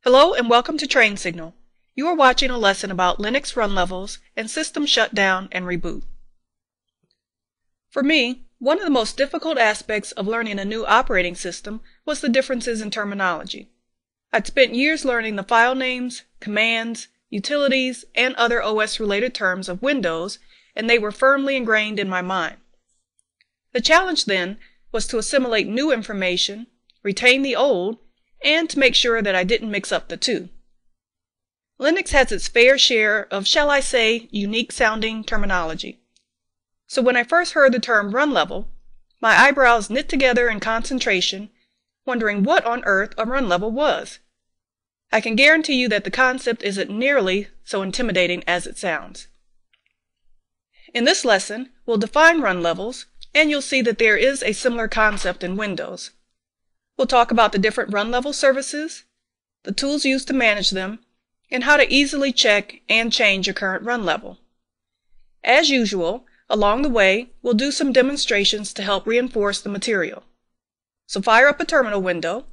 Hello and welcome to Train Signal. You are watching a lesson about Linux Runlevels and System Shutdown and Reboot. For me, one of the most difficult aspects of learning a new operating system was the differences in terminology. I'd spent years learning the file names, commands, utilities, and other OS-related terms of Windows, and they were firmly ingrained in my mind. The challenge then was to assimilate new information, retain the old, and to make sure that I didn't mix up the two. Linux has its fair share of, shall I say, unique-sounding terminology. So when I first heard the term run level, my eyebrows knit together in concentration, wondering what on earth a run level was. I can guarantee you that the concept isn't nearly so intimidating as it sounds. In this lesson, we'll define run levels, and you'll see that there is a similar concept in Windows. We'll talk about the different run level services, the tools used to manage them, and how to easily check and change your current run level. As usual, along the way, we'll do some demonstrations to help reinforce the material. So fire up a terminal window,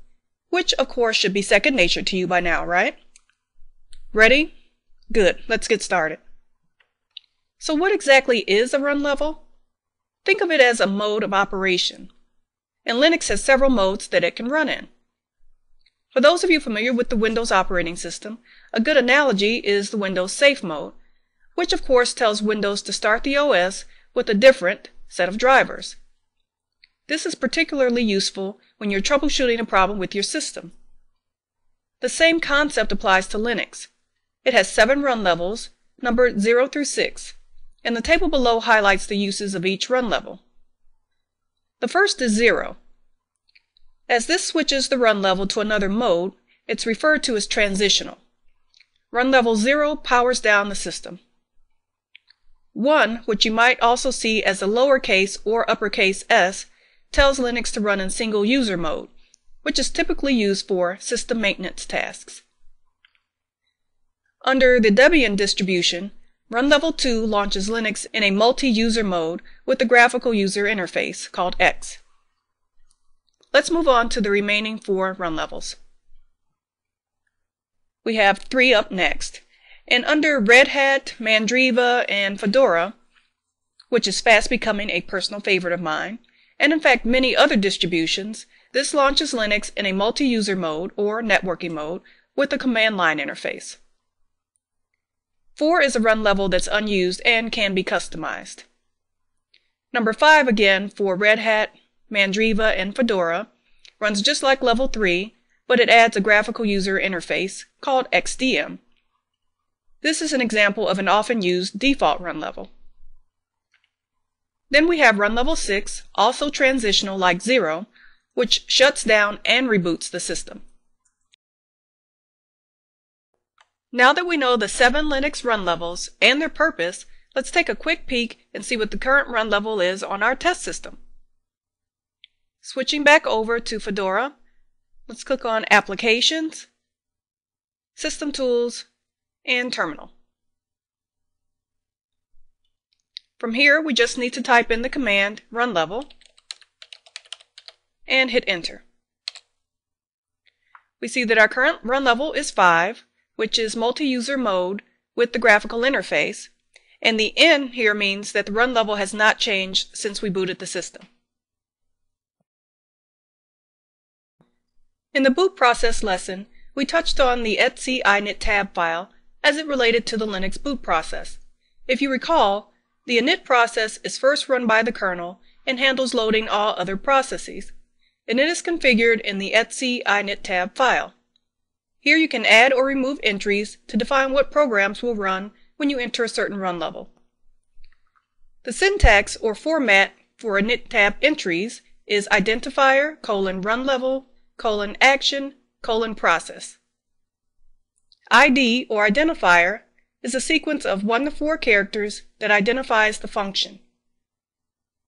which of course should be second nature to you by now, right? Ready? Good, let's get started. So what exactly is a run level? Think of it as a mode of operation. And Linux has several modes that it can run in. For those of you familiar with the Windows operating system, a good analogy is the Windows Safe mode, which of course tells Windows to start the OS with a different set of drivers. This is particularly useful when you're troubleshooting a problem with your system. The same concept applies to Linux. It has 7 run levels, numbered 0 through 6, and the table below highlights the uses of each run level. The first is 0. As this switches the run level to another mode, it's referred to as transitional. Run level 0 powers down the system. 1, which you might also see as a lowercase or uppercase s, tells Linux to run in single user mode, which is typically used for system maintenance tasks. Under the Debian distribution, Run level 2 launches Linux in a multi-user mode with a graphical user interface called X. Let's move on to the remaining 4 run levels. We have 3 up next, and under Red Hat, Mandriva, and Fedora, which is fast becoming a personal favorite of mine, and in fact many other distributions, this launches Linux in a multi-user mode or networking mode with a command line interface. 4 is a run level that's unused and can be customized. Number 5 again for Red Hat, Mandriva, and Fedora runs just like level 3, but it adds a graphical user interface called XDM. This is an example of an often used default run level. Then we have run level 6, also transitional like 0, which shuts down and reboots the system. Now that we know the 7 Linux run levels and their purpose, let's take a quick peek and see what the current run level is on our test system. Switching back over to Fedora, let's click on Applications, System Tools, and Terminal. From here, we just need to type in the command run level and hit Enter. We see that our current run level is 5, which is multi-user mode with the graphical interface, and the N here means that the run level has not changed since we booted the system. In the boot process lesson, we touched on the etc init tab file as it related to the Linux boot process. If you recall, the init process is first run by the kernel and handles loading all other processes, and it is configured in the etc init tab file. Here you can add or remove entries to define what programs will run when you enter a certain run level. The syntax or format for init tab entries is identifier :run level :action :process. ID or identifier is a sequence of 1 to 4 characters that identifies the function.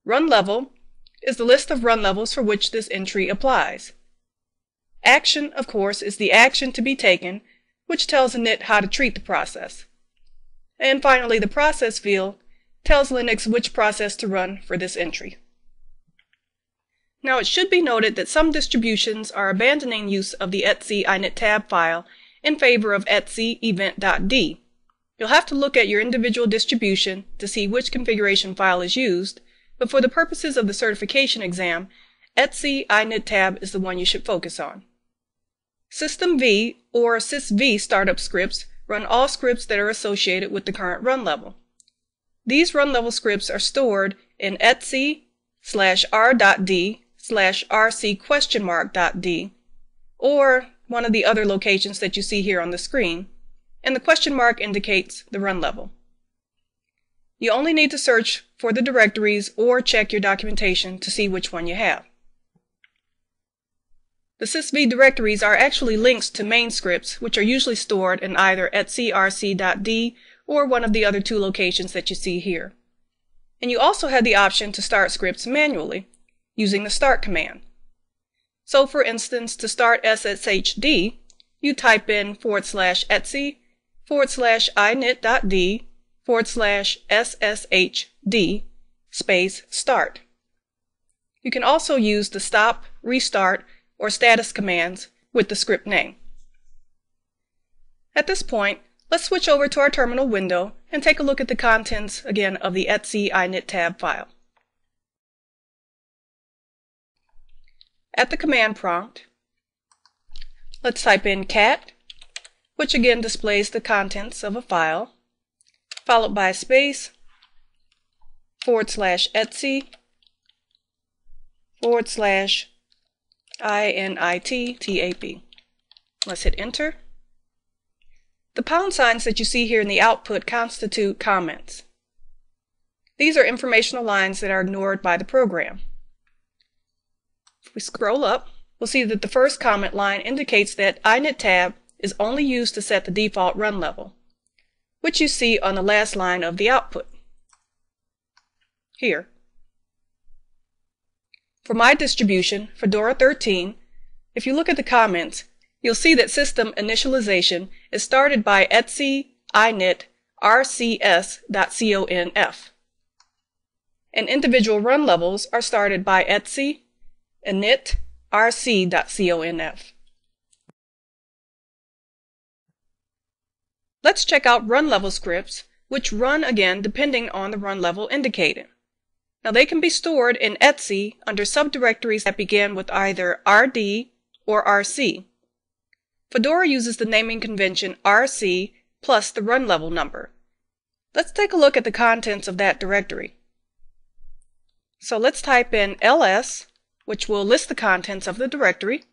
Run level is the list of run levels for which this entry applies. Action, of course, is the action to be taken, which tells init how to treat the process. And finally, the process field tells Linux which process to run for this entry. Now it should be noted that some distributions are abandoning use of the etc init tab file in favor of etc event.d. You'll have to look at your individual distribution to see which configuration file is used, but for the purposes of the certification exam, etc inittab is the one you should focus on. System V or sysv startup scripts run all scripts that are associated with the current run level. These run level scripts are stored in etc/r.d/rc?d or one of the other locations that you see here on the screen, and the question mark indicates the run level. You only need to search for the directories or check your documentation to see which one you have. The sysv directories are actually links to main scripts, which are usually stored in either etcrc.d or one of the other two locations that you see here. And you also have the option to start scripts manually using the start command. So for instance, to start sshd, you type in /etc/init.d/sshd space start. You can also use the stop, restart, or status commands with the script name. At this point, let's switch over to our terminal window and take a look at the contents again of the etc inittab file. At the command prompt, let's type in cat, which again displays the contents of a file, followed by space, /etc/inittab. Let's hit enter. The pound signs that you see here in the output constitute comments. These are informational lines that are ignored by the program. If we scroll up, we'll see that the first comment line indicates that inittab is only used to set the default run level, which you see on the last line of the output. Here. For my distribution, Fedora 13, if you look at the comments, you'll see that system initialization is started by etc init rcs.conf, and individual run levels are started by etc init rc.conf. Let's check out run level scripts, which run again depending on the run level indicated. Now they can be stored in etc under subdirectories that begin with either rd or rc. Fedora uses the naming convention rc plus the run level number. Let's take a look at the contents of that directory. So let's type in ls, which will list the contents of the directory,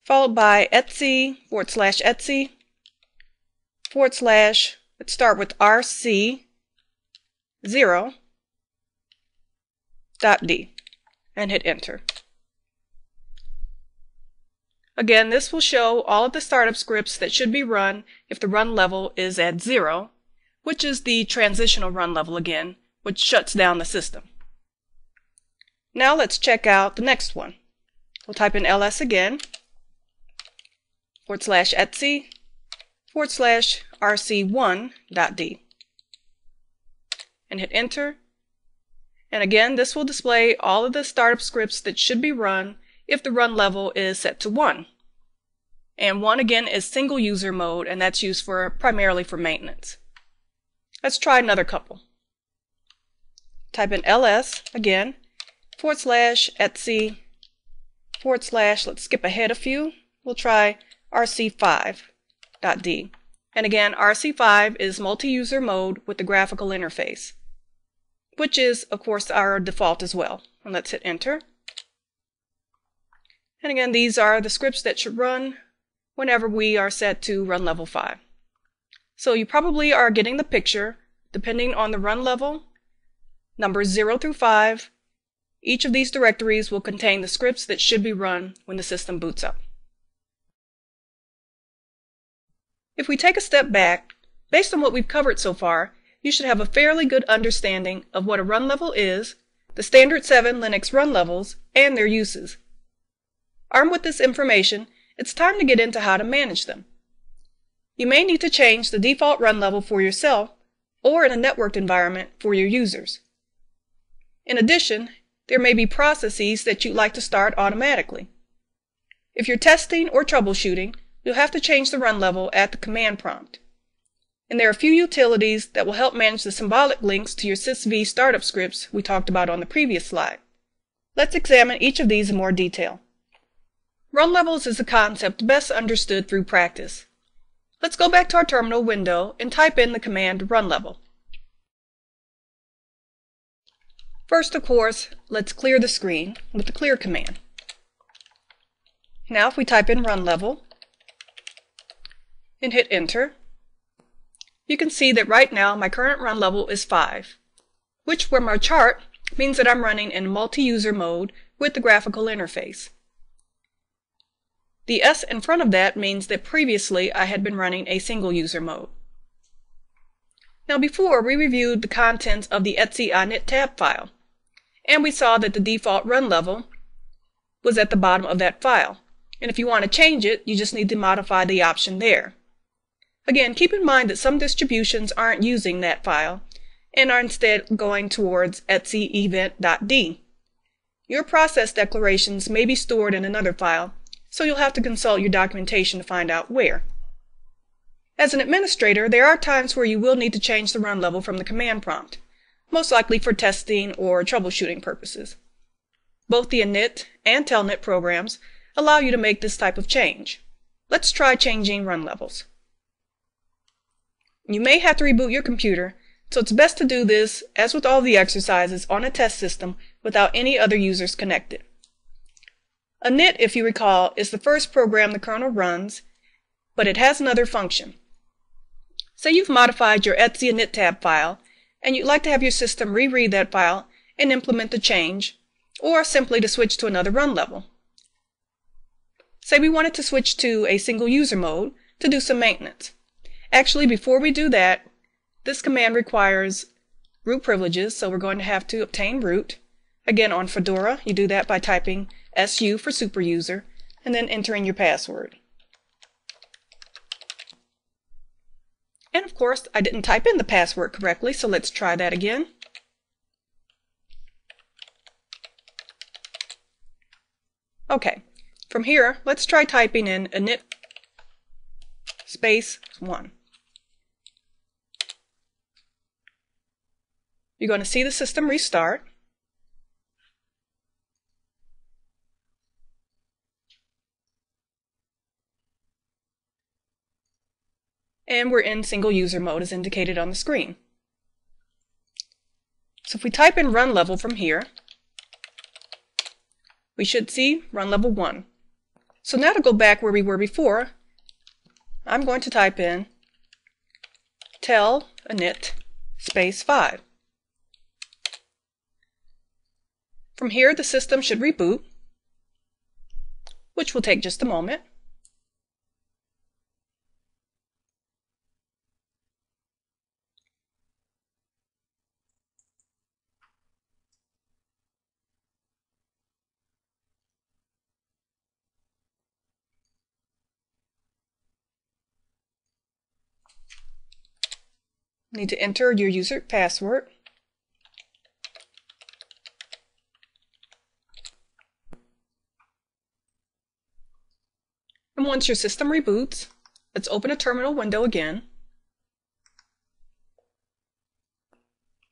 followed by etc/etc/ let's start with rc0.d and hit enter. Again, this will show all of the startup scripts that should be run if the run level is at 0, which is the transitional run level again, which shuts down the system. Now let's check out the next one. We'll type in ls again, /etc/rc1.d and hit enter. And again, this will display all of the startup scripts that should be run if the run level is set to 1. And 1 again is single user mode, and that's used primarily for maintenance. Let's try another couple. Type in ls again, /etc/, let's skip ahead a few. We'll try rc5.d. And again, rc5 is multi-user mode with the graphical interface, which is, of course, our default as well. And let's hit enter. And again, these are the scripts that should run whenever we are set to run level 5. So you probably are getting the picture. Depending on the run level, numbers 0 through 5, each of these directories will contain the scripts that should be run when the system boots up. If we take a step back, based on what we've covered so far, you should have a fairly good understanding of what a run level is, the standard 7 Linux run levels, and their uses. Armed with this information, it's time to get into how to manage them. You may need to change the default run level for yourself or in a networked environment for your users. In addition, there may be processes that you'd like to start automatically. If you're testing or troubleshooting, you'll have to change the run level at the command prompt. And there are a few utilities that will help manage the symbolic links to your sysv startup scripts we talked about on the previous slide. Let's examine each of these in more detail. Runlevels is a concept best understood through practice. Let's go back to our terminal window and type in the command runlevel. First, of course, let's clear the screen with the clear command. Now if we type in runlevel and hit enter, you can see that right now my current run level is 5, which from our chart means that I'm running in multi-user mode with the graphical interface. The S in front of that means that previously I had been running a single user mode. Now before, we reviewed the contents of the etc init tab file, and we saw that the default run level was at the bottom of that file. And if you want to change it, you just need to modify the option there. Again, keep in mind that some distributions aren't using that file and are instead going towards etc event.d. Your process declarations may be stored in another file, so you'll have to consult your documentation to find out where. As an administrator, there are times where you will need to change the run level from the command prompt, most likely for testing or troubleshooting purposes. Both the init and telnet programs allow you to make this type of change. Let's try changing run levels. You may have to reboot your computer, so it's best to do this, as with all the exercises, on a test system without any other users connected. Init, if you recall, is the first program the kernel runs, but it has another function. Say you've modified your etc init tab file, and you'd like to have your system reread that file and implement the change, or simply to switch to another run level. Say we wanted to switch to a single user mode to do some maintenance. Actually, before we do that, this command requires root privileges, so we're going to have to obtain root. Again, on Fedora, you do that by typing SU for superuser and then entering your password. And of course, I didn't type in the password correctly, so let's try that again. Okay, from here, let's try typing in init space 1. You're going to see the system restart. And we're in single user mode as indicated on the screen. So if we type in run level from here, we should see run level 1. So now to go back where we were before, I'm going to type in tel init space 5. From here, the system should reboot, which will take just a moment. Need to enter your user password. And once your system reboots, let's open a terminal window again.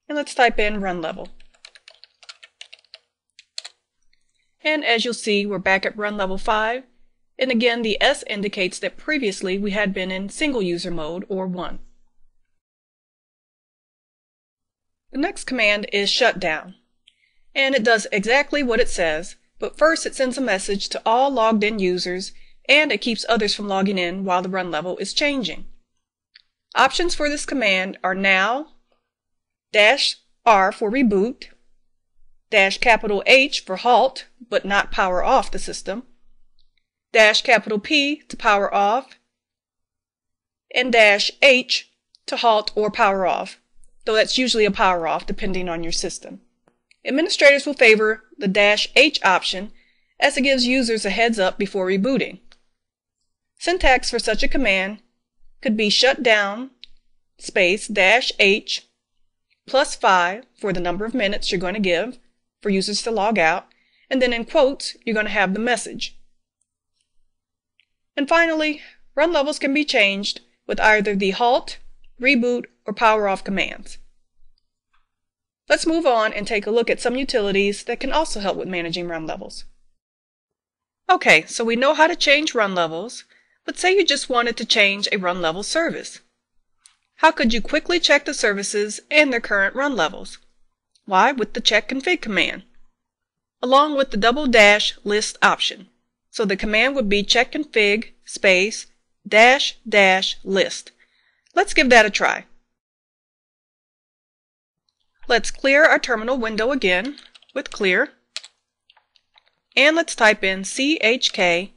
And let's type in run level. And as you'll see, we're back at run level 5. And again, the S indicates that previously we had been in single user mode, or 1. The next command is shutdown. And it does exactly what it says, but first it sends a message to all logged in users, and it keeps others from logging in while the run level is changing. Options for this command are now, -R for reboot, -H for halt, but not power off the system, -P to power off, and -H to halt or power off, though that's usually a power off depending on your system. Administrators will favor the -H option as it gives users a heads up before rebooting. Syntax for such a command could be shutdown space -H +5 for the number of minutes you're going to give for users to log out, and then in quotes you're going to have the message. And finally, run levels can be changed with either the halt, reboot, or power off commands. Let's move on and take a look at some utilities that can also help with managing run levels. Okay, so we know how to change run levels, but say you just wanted to change a run level service. How could you quickly check the services and their current run levels? Why, with the check config command, along with the --list option. So the command would be check config space --list. Let's give that a try. Let's clear our terminal window again with clear, and let's type in chkconfig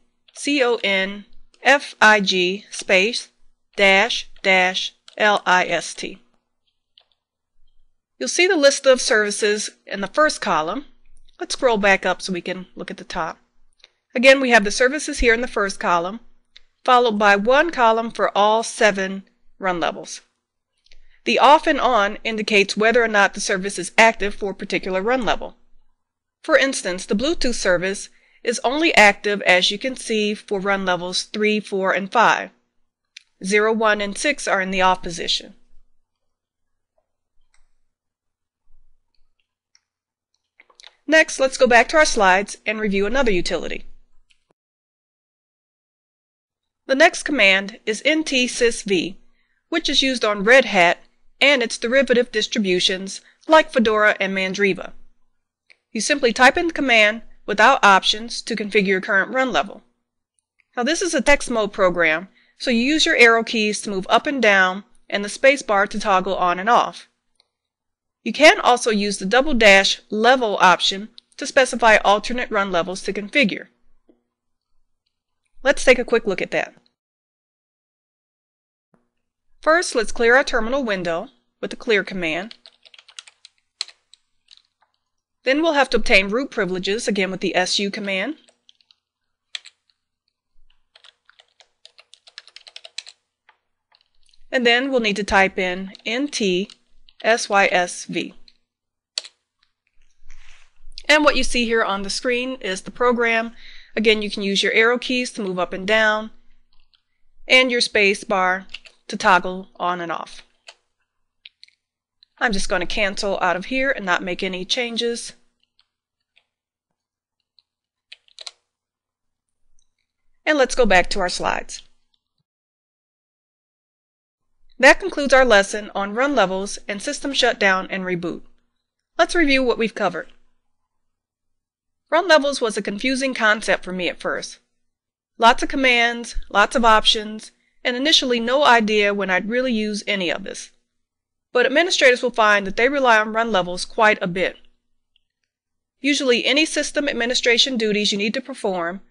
space --list. You'll see the list of services in the first column. Let's scroll back up so we can look at the top. Again, we have the services here in the first column, followed by one column for all 7 run levels. The off and on indicates whether or not the service is active for a particular run level. For instance, the Bluetooth service is only active, as you can see, for run levels 3, 4, and 5. 0, 1, and 6 are in the off position. Next, let's go back to our slides and review another utility. The next command is ntsysv, which is used on Red Hat and its derivative distributions like Fedora and Mandriva. You simply type in the command without options to configure your current run level. Now this is a text mode program, so you use your arrow keys to move up and down and the space bar to toggle on and off. You can also use the --level option to specify alternate run levels to configure. Let's take a quick look at that. First, let's clear our terminal window with the clear command. Then we'll have to obtain root privileges, again with the su command. And then we'll need to type in ntsysv. And what you see here on the screen is the program. Again, you can use your arrow keys to move up and down, and your space bar to toggle on and off. I'm just going to cancel out of here and not make any changes. And let's go back to our slides. That concludes our lesson on run levels and system shutdown and reboot. Let's review what we've covered. Run levels was a confusing concept for me at first. Lots of commands, lots of options, and initially no idea when I'd really use any of this. But administrators will find that they rely on run levels quite a bit. Usually any system administration duties you need to perform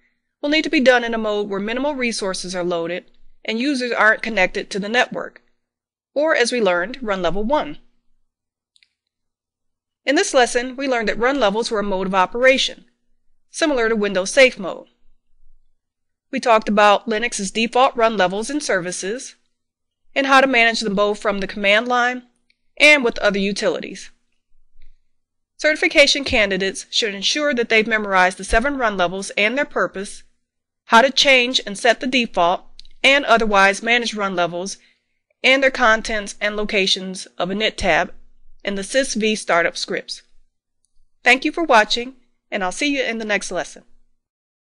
will need to be done in a mode where minimal resources are loaded and users aren't connected to the network, or as we learned, run level 1. In this lesson, we learned that run levels were a mode of operation, similar to Windows Safe Mode. We talked about Linux's default run levels and services, and how to manage them both from the command line and with other utilities. Certification candidates should ensure that they've memorized the 7 run levels and their purpose, how to change and set the default, and otherwise manage run levels and their contents and locations of init tab and the sysv startup scripts. Thank you for watching, and I'll see you in the next lesson.